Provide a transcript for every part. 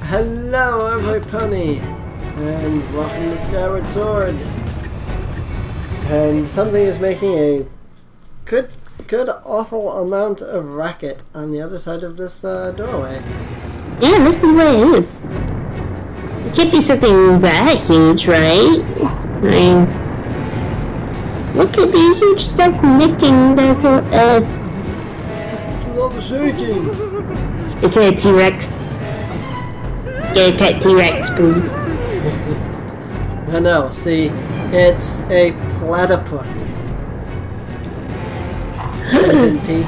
Hello, everybody, and welcome to Skyward Sword. And something is making a good awful amount of racket on the other side of this doorway. Yeah, let's see what it is. It can't be something that huge, right? I mean, what could be huge that's making that sort of... It's a lot of shaking. It's a T-Rex. Get a pet T-Rex, please. No, see, it's a platypus. Agent P.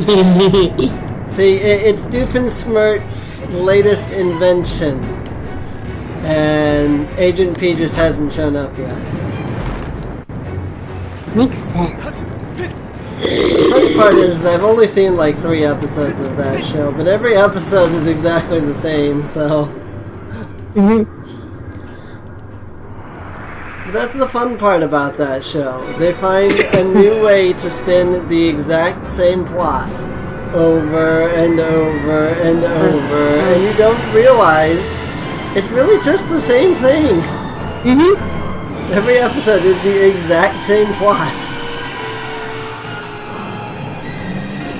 Agent P. See, it's Doofenshmirtz's latest invention. And Agent P just hasn't shown up yet. Makes sense. The funny part is I've only seen like 3 episodes of that show, but every episode is exactly the same, so... That's the fun part about that show. They find a new way to spin the exact same plot over and over and over, and you don't realize it's really just the same thing. Every episode is the exact same plot.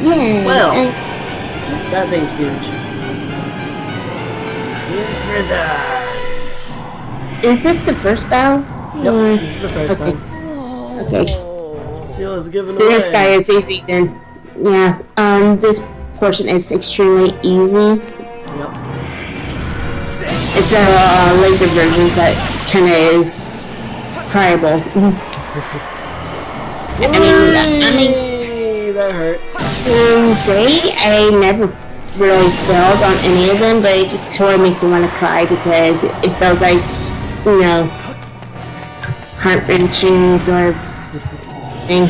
Yeah. Well, that thing's huge. Imprisoned. Is this the first battle? Yep, this is the first time. Okay. Seal's given away. This guy is easy then. Yeah. This portion is extremely easy. Yep. It's later versions that kind of is pliable. I mean, that hurt. Say I never really failed on any of them, but it just sort of makes me want to cry because it feels like, you know, heart-wrenching sort of thing.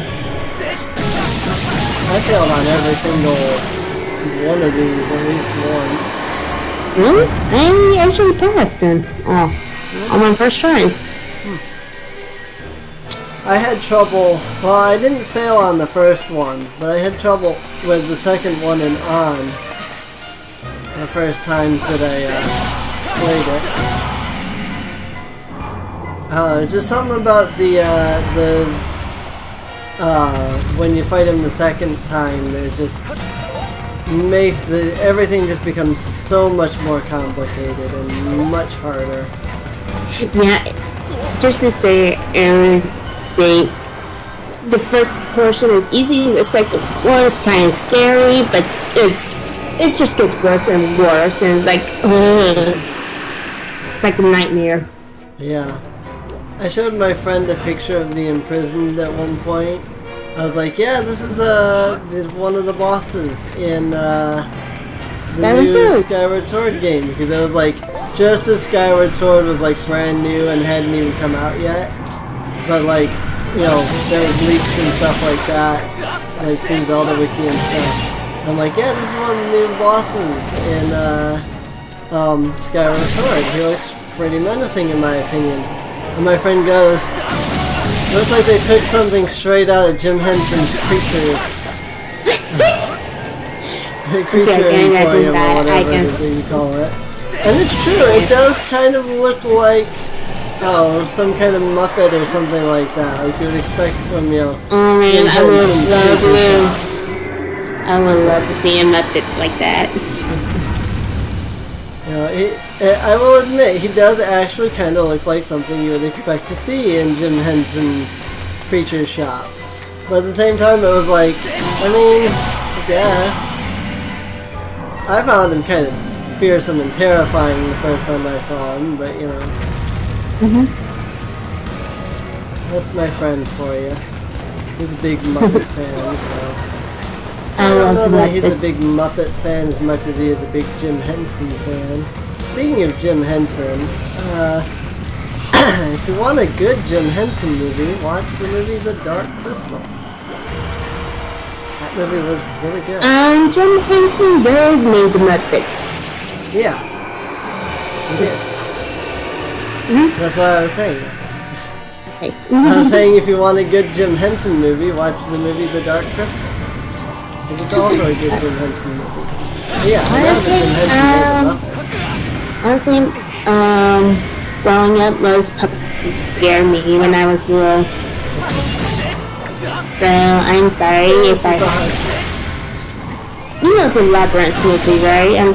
I failed on every single one of these at least once. Really? I actually passed them. Oh, on my first tries. I had trouble, well, I didn't fail on the first one, but I had trouble with the second one and on the first times that I played it. It's just something about the when you fight him the second time, that it just makes everything just becomes so much more complicated and much harder. Yeah, just to say, the first portion is easy. The second one is kind of scary, but it just gets worse and worse, and it's like a nightmare. Yeah, I showed my friend a picture of the imprisoned at one point. I was like, "Yeah, this is one of the bosses in the new Skyward Sword game," because it was like just as Skyward Sword was like brand new and hadn't even come out yet, but like, you know, there was leaks and stuff like that, like through Zelda Wiki and stuff. I'm like, yeah, this is one of the new bosses in Skyward Sword. He looks pretty menacing in my opinion. And my friend goes, looks like they took something straight out of Jim Henson's Creature. Creature Emporium or whatever it is you call it. And it's true, it does kind of look like some kind of Muppet or something like that, like you would expect from, you know... Oh man, I would love to see a Muppet like that. You know, I will admit, he does actually kind of look like something you would expect to see in Jim Henson's Creature Shop. But at the same time, it was like, I mean, I guess... I found him kind of fearsome and terrifying the first time I saw him, but you know... That's my friend for you. He's a big Muppet fan, so... I don't know that he's a big Muppet fan as much as he is a big Jim Henson fan. Speaking of Jim Henson, if you want a good Jim Henson movie, watch the movie The Dark Crystal. That movie was really good. Jim Henson did made the Muppets. Yeah. He did. That's what I was saying. Okay. I was saying if you want a good Jim Henson movie, watch the movie The Dark Crystal. Because it's also a good Jim Henson movie. Yeah, honestly, growing up, most puppets scared me when I was little. So I'm sorry if I. You know the Labyrinth movie, right? I'm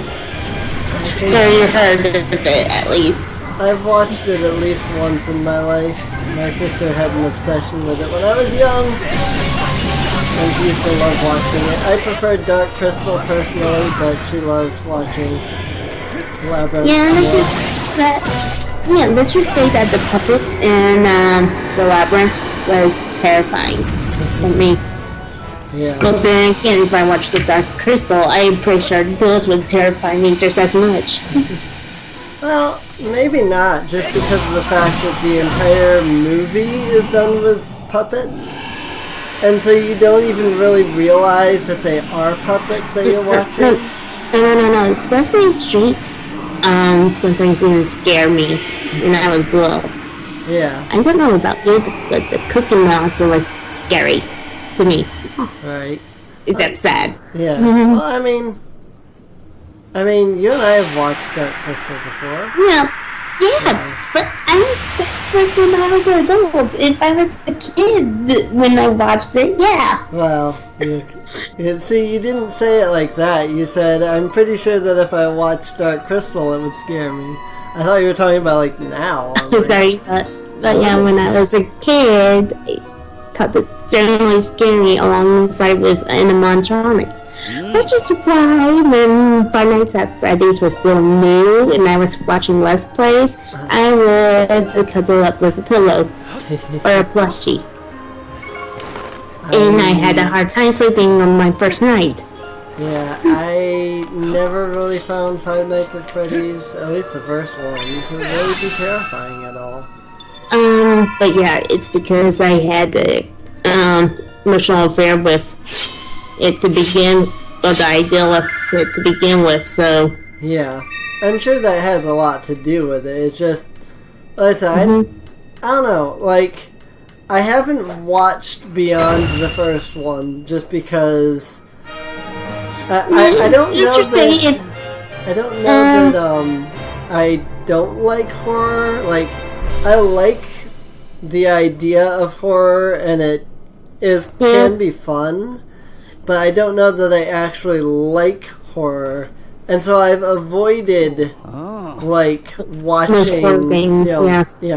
sure you heard of it at least. I've watched it at least once in my life. My sister had an obsession with it when I was young, and she used to love watching it. I prefer Dark Crystal personally, but she loves watching Labyrinth. Yeah, let's just say that the puppet in the Labyrinth was terrifying for me. Yeah. But then again, if I watch the Dark Crystal, I'm pretty sure those would terrify me just as much. Well, maybe not, just because of the fact that the entire movie is done with puppets. And so you don't even really realize that they are puppets that you're watching. No. Sesame Street sometimes even scare me when I was little. Yeah. I don't know about you, but the Cookie Monster was scary to me. Right. That's sad. Yeah. Well, I mean, you and I have watched Dark Crystal before. Yeah, but that was when I was an adult. If I was a kid when I watched it, yeah. Well, see, you didn't say it like that. You said, I'm pretty sure that if I watched Dark Crystal, it would scare me. I thought you were talking about, like, now. Sorry, but yeah, when I was a kid, puppets generally scare me alongside with animatronics. Which is why when Five Nights at Freddy's was still new and I was watching Let's Plays, I would cuddle up with a pillow or a plushie. And I had a hard time sleeping on my first night. Yeah, I never really found Five Nights at Freddy's, at least the first one, to really be terrifying at all. But yeah, it's because I had the emotional affair with it to begin, or the idea of it to begin with, so... Yeah, I'm sure that has a lot to do with it. It's just, like I said, I don't know, like, I haven't watched beyond the first one just because I don't know that... I don't know that, I don't like horror. Like, I like the idea of horror, and it can be fun, but I don't know that I actually like horror, and so I've avoided like watching most horror games.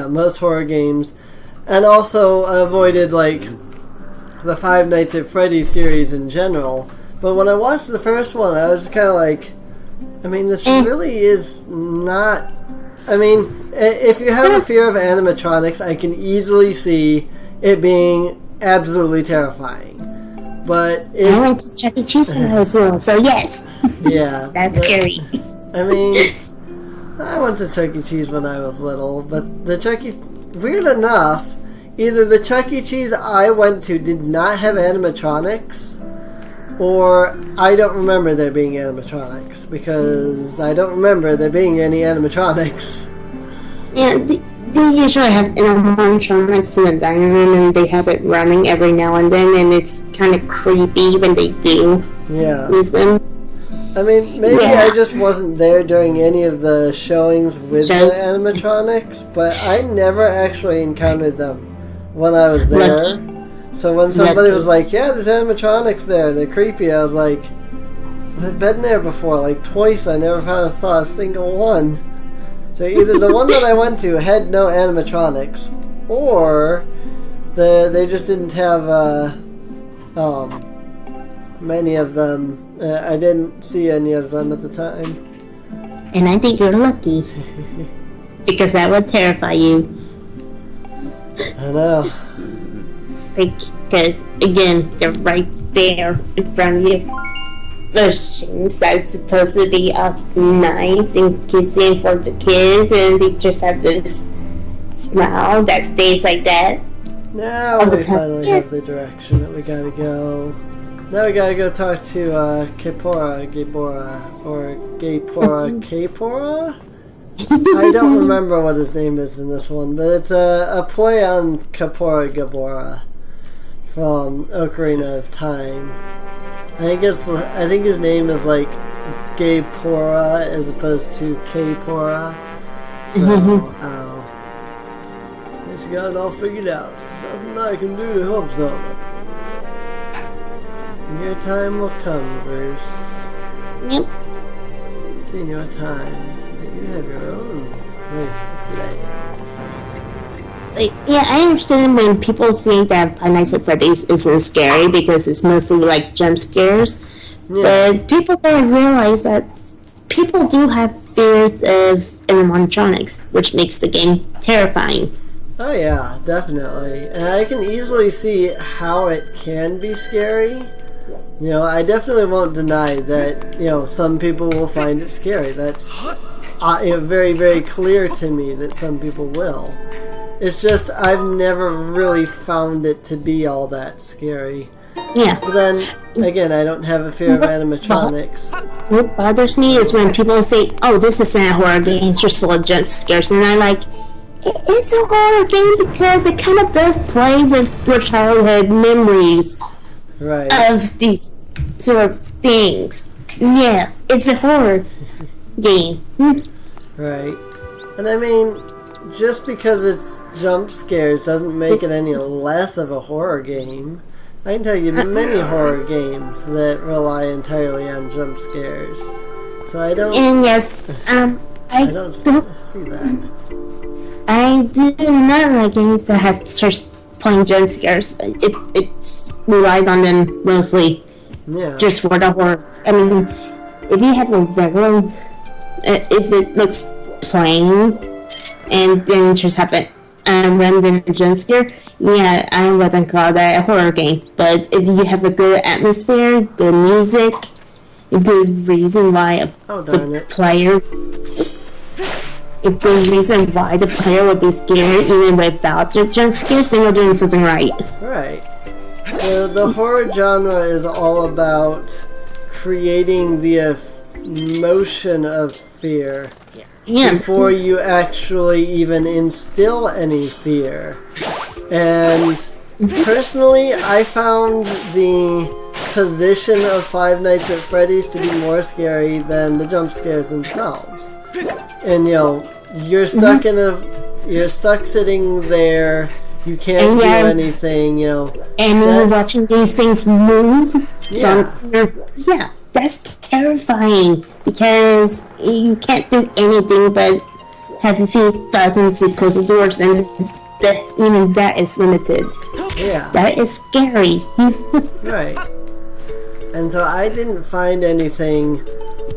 Most horror games, and also avoided like the Five Nights at Freddy's series in general. But when I watched the first one, I was just kind of like, I mean, this really is not. I mean, if you have a fear of animatronics, I can easily see it being absolutely terrifying. But I went to Chuck E. Cheese when I was little, so yes. Yeah. That's scary. I mean, I went to Chuck E. Cheese when I was little, but the Chuck E. Weird enough, either the Chuck E. Cheese I went to did not have animatronics, or I don't remember there being animatronics, because I don't remember there being any animatronics. Yeah, they usually have animatronics in the dining room, and they have it running every now and then, and it's kind of creepy when they do use them. I mean, maybe I just wasn't there during any of the showings with the animatronics, but I never actually encountered them when I was there. So when somebody was like, yeah, there's animatronics there, they're creepy, I was like, I've been there before, like twice, I never saw a single one. So either the one that I went to had no animatronics, or they just didn't have many of them. I didn't see any of them at the time. And I think you're lucky, because that would terrify you. I know. Because, again, they're right there in front of you. Machines that's supposed to be nice and cutesy for the kids, and they just have this smile that stays like that. Now we finally have the direction that we gotta go. Now we gotta go talk to Gabora, or Kapora? I don't remember what his name is in this one, but it's a play on Kapora Gabora from Ocarina of Time. I think his name is like Gaypora as opposed to Kpora. So, guess you got it all figured out. There's nothing I can do to help Zelda. Your time will come, Bruce. Yep. It's in your time that you have your own place to play in this. Like, yeah, I understand when people say that Five Nights at Freddy's isn't scary because it's mostly like jump scares. Yeah. But people don't realize that people do have fears of animatronics, which makes the game terrifying. Oh yeah, definitely. And I can easily see how it can be scary. You know, I definitely won't deny that, you know, some people will find it scary. That's very, very clear to me that some people will. It's just, I've never really found it to be all that scary. Yeah. But then, again, I don't have a fear of animatronics. What bothers me is when people say, oh, this isn't a horror game, it's just full of jump scares. And I'm like, it is a horror game because it kind of does play with your childhood memories. Right. Of these sort of things. Yeah, it's a horror game. Right. And I mean, just because it's jump scares doesn't make it any less of a horror game. I can tell you many horror games that rely entirely on jump scares. So I don't... And yes, I don't see that. I do not like games that have just plain jump scares. It's relied on them mostly just for the horror. I mean, if you have a regular... if it looks plain and then just have a random jump scare, yeah, I wouldn't call that a horror game. But if you have a good atmosphere, good music, a good reason why a good player would be scared even without the jump scares, then you're doing something right. Right. The horror genre is all about creating the emotion of fear before you actually even instill any fear. And personally, I found the position of Five Nights at Freddy's to be more scary than the jump scares themselves. And you know, you're stuck you're stuck sitting there. You can't do anything. You know, and when you're watching these things move, that's terrifying because you can't do anything but have a few buttons to close the doors, and even that is limited. Yeah, that is scary. Right. And so I didn't find anything.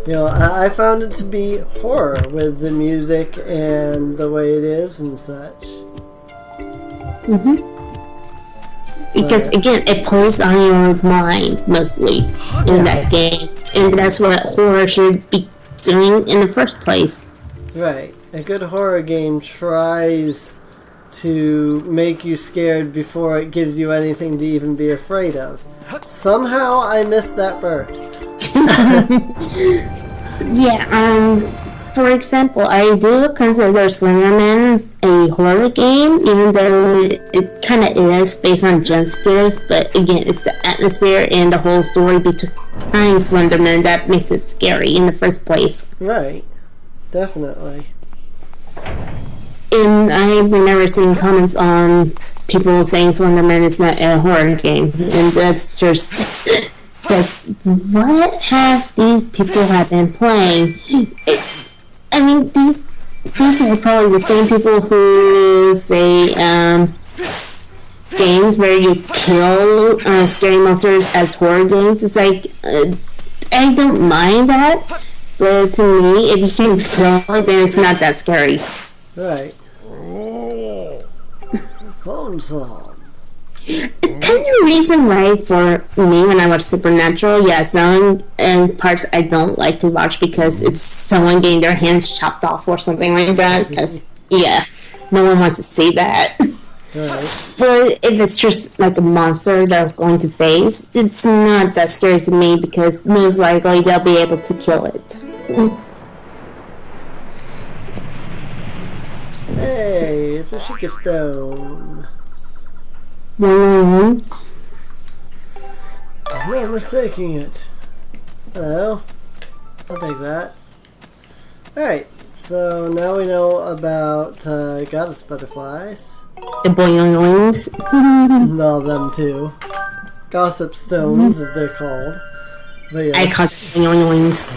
You know, I found it to be horror with the music and the way it is and such. Because again, it plays on your mind mostly in that game, and that's what horror should be doing in the first place. Right. A good horror game tries to make you scared before it gives you anything to even be afraid of. Somehow I missed that bird. For example, I do consider Slenderman a horror game, even though it kind of is based on jump scares, but again, it's the atmosphere and the whole story behind Slenderman that makes it scary in the first place. Right. Definitely. And I've never seen comments on people saying Slenderman is not a horror game, and that's just... It's like, what have these people have been playing? I mean, these are probably the same people who say games where you kill scary monsters as horror games. It's like, I don't mind that, but to me, if you can kill it, then it's not that scary. Right. Phone song. It's kind of the reason why for me when I watch Supernatural, some parts I don't like to watch because it's someone getting their hands chopped off or something like that. Because no one wants to see that. Right. But if it's just like a monster they're going to face, it's not that scary to me because most likely they'll be able to kill it. Hey, it's a Sheikah Stone. Mm-hmm. I'm not mistaking it. Hello? I'll take that. Alright, so now we know about goddess butterflies. The boings. No, them too. Gossip stones, as they're called. But yeah. I call it boings.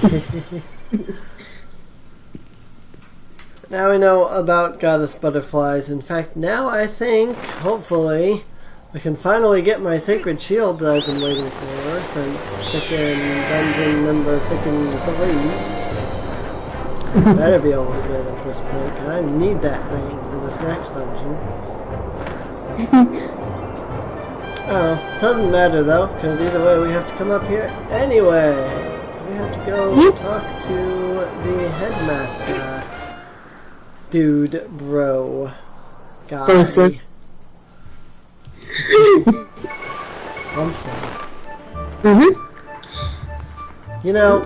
Now we know about goddess butterflies. In fact, now I think, hopefully, I can finally get my sacred shield that I've been waiting for since frickin' dungeon number frickin' 3. Better be able to get it at this point, because I need that thing for this next dungeon. Oh, it doesn't matter though, because either way we have to come up here anyway. We have to go talk to the headmaster. Dude, bro, guy. Something. You know,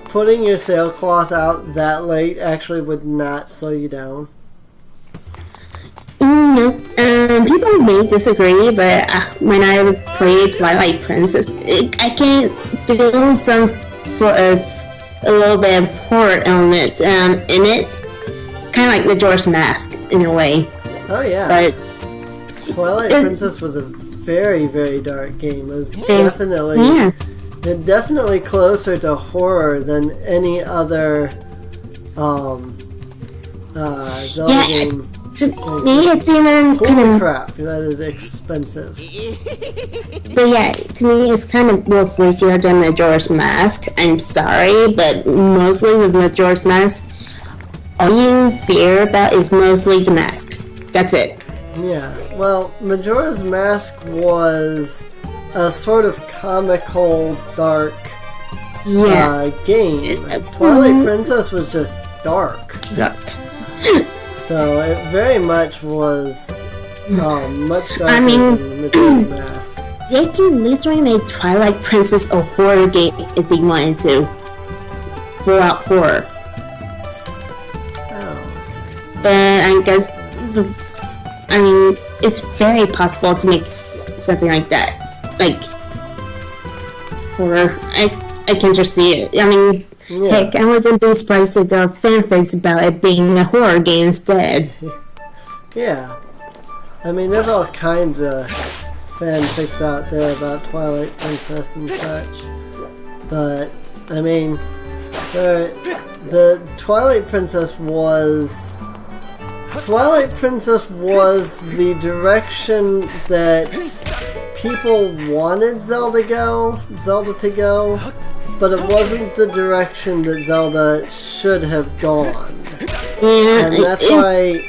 putting your sailcloth out that late actually would not slow you down. People may disagree, but when I played Twilight Princess, I can feel some sort of a little bit of horror element in it, kind of like Majora's Mask in a way. Oh yeah. But Twilight Princess was a very, very dark game. It was definitely closer to horror than any other Zelda game. To me, it's even holy crap, that is expensive. But yeah, to me, it's kind of more freakier than Majora's Mask. I'm sorry, but mostly with Majora's Mask, all you fear about is mostly the masks. That's it. Yeah, well, Majora's Mask was a sort of comical, dark game. Twilight Princess was just dark. So it very much was much darker than Majora's Mask. They can literally make Twilight Princess a horror game if they wanted to. Full out horror. Oh. But I guess, it's very possible to make something like that. Like, horror. I can just see it. Heck, I wouldn't be surprised if there are fanfics about it being a horror game instead. Yeah. There's all kinds of fanfics out there about Twilight Princess and such. But, the Twilight Princess was the direction that people wanted Zelda to go, but it wasn't the direction that Zelda should have gone. Yeah, and that's why,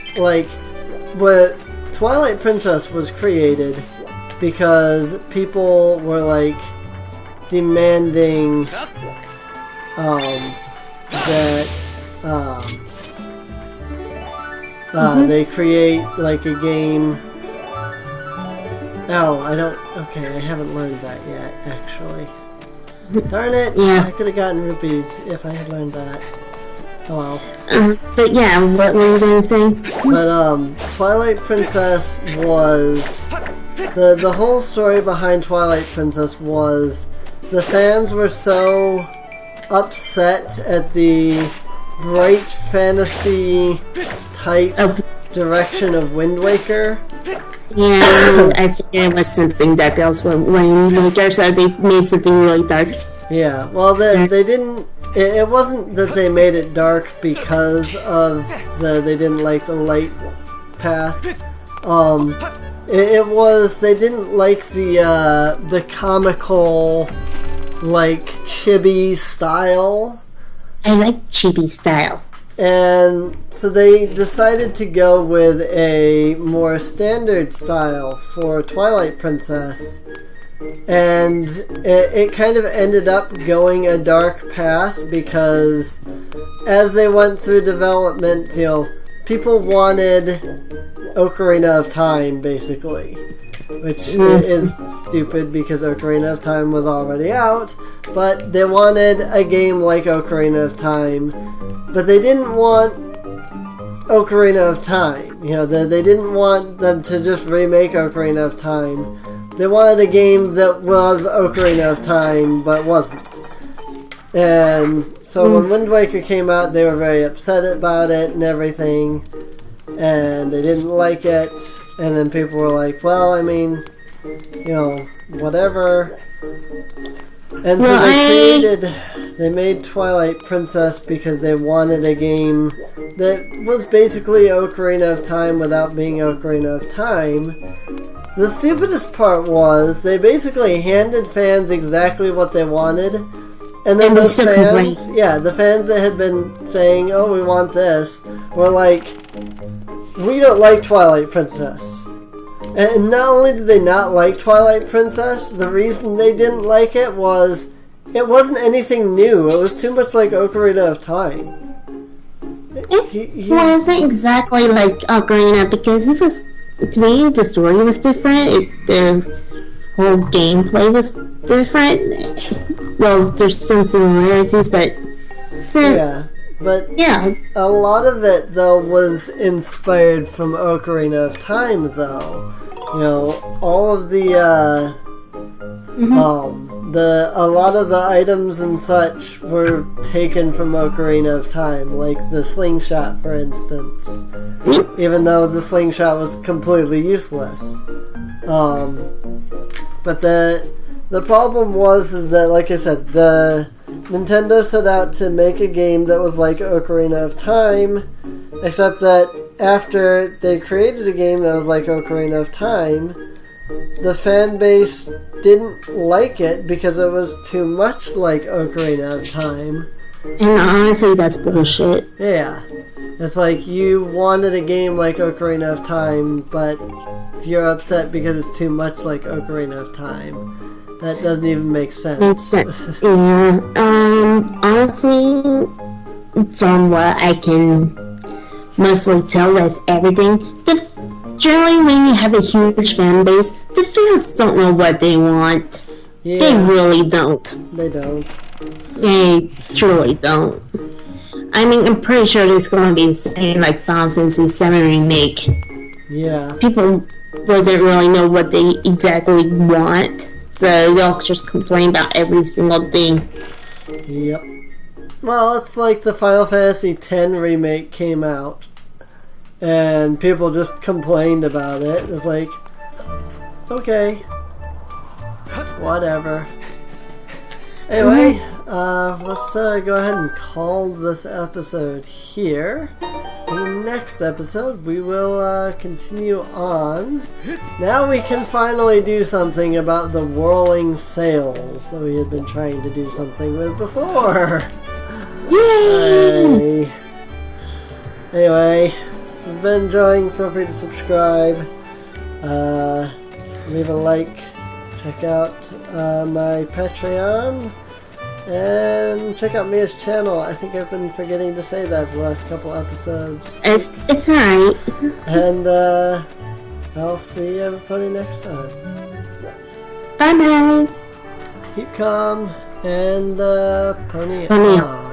what Twilight Princess was created because people were, demanding, that, they create, a game. Oh, I haven't learned that yet, actually. Darn it! Yeah. I could have gotten rupees if I had learned that. Oh well. But yeah, what were you going to say? But Twilight Princess was the whole story behind Twilight Princess was the fans were so upset at the bright fantasy type direction of Wind Waker. Yeah, I figured it was something that else with Wind Waker, so they made something really dark. Yeah, well, they didn't. It wasn't that they made it dark because of they didn't like the light path. It was they didn't like the comical, chibi style. I like chibi style. And so they decided to go with a more standard style for Twilight Princess. And it kind of ended up going a dark path because as they went through development, people wanted Ocarina of Time, basically. Which is stupid because Ocarina of Time was already out. But they wanted a game like Ocarina of Time. But they didn't want Ocarina of Time. They didn't want them to just remake Ocarina of Time. They wanted a game that was Ocarina of Time, but wasn't. And so when Wind Waker came out, they were very upset about it and everything, and they didn't like it. And then people were like, well, I mean, you know, whatever. And so they made Twilight Princess because they wanted a game that was basically Ocarina of Time without being Ocarina of Time. The stupidest part was they basically handed fans exactly what they wanted, and then those fans, the fans that had been saying, oh, we want this, were like, we don't like Twilight Princess. And not only did they not like Twilight Princess, the reason they didn't like it wasn't anything new. It was too much like Ocarina of Time. It wasn't exactly like Ocarina because it was, to me, the story was different. The whole gameplay was different. Well, there's some similarities, but a lot of it though was inspired from Ocarina of Time, though. You know, all of the a lot of the items and such were taken from Ocarina of Time, like the slingshot, for instance. Even though the slingshot was completely useless. But the problem is that, like I said, the Nintendo set out to make a game that was like Ocarina of Time, except that after they created a game that was like Ocarina of Time, the fan base didn't like it because it was too much like Ocarina of Time. And honestly, that's bullshit. Yeah. It's like you wanted a game like Ocarina of Time, but you're upset because it's too much like Ocarina of Time. That doesn't even make sense. Makes sense. Yeah. Honestly, from what I can mostly tell with everything, generally when you have a huge fan base, the fans don't know what they want. Yeah. They really don't. They don't. They truly don't. I mean, I'm pretty sure it's going to be the same like Final Fantasy VII Remake. Yeah. People wouldn't really know what they exactly want. So they'll just complain about every single thing. Yep. Well, it's like the Final Fantasy X remake came out, and people just complained about it. It's like, okay, whatever. Anyway, let's go ahead and call this episode here. In the next episode, we will continue on. Now we can finally do something about the whirling sails that we had been trying to do something with before. Yay! Anyway, if you've been enjoying, feel free to subscribe. Leave a like. Check out my Patreon. And check out Mia's channel. I think I've been forgetting to say that the last couple episodes. It's alright. And I'll see everybody next time. Bye bye. Keep calm and pony Pony on.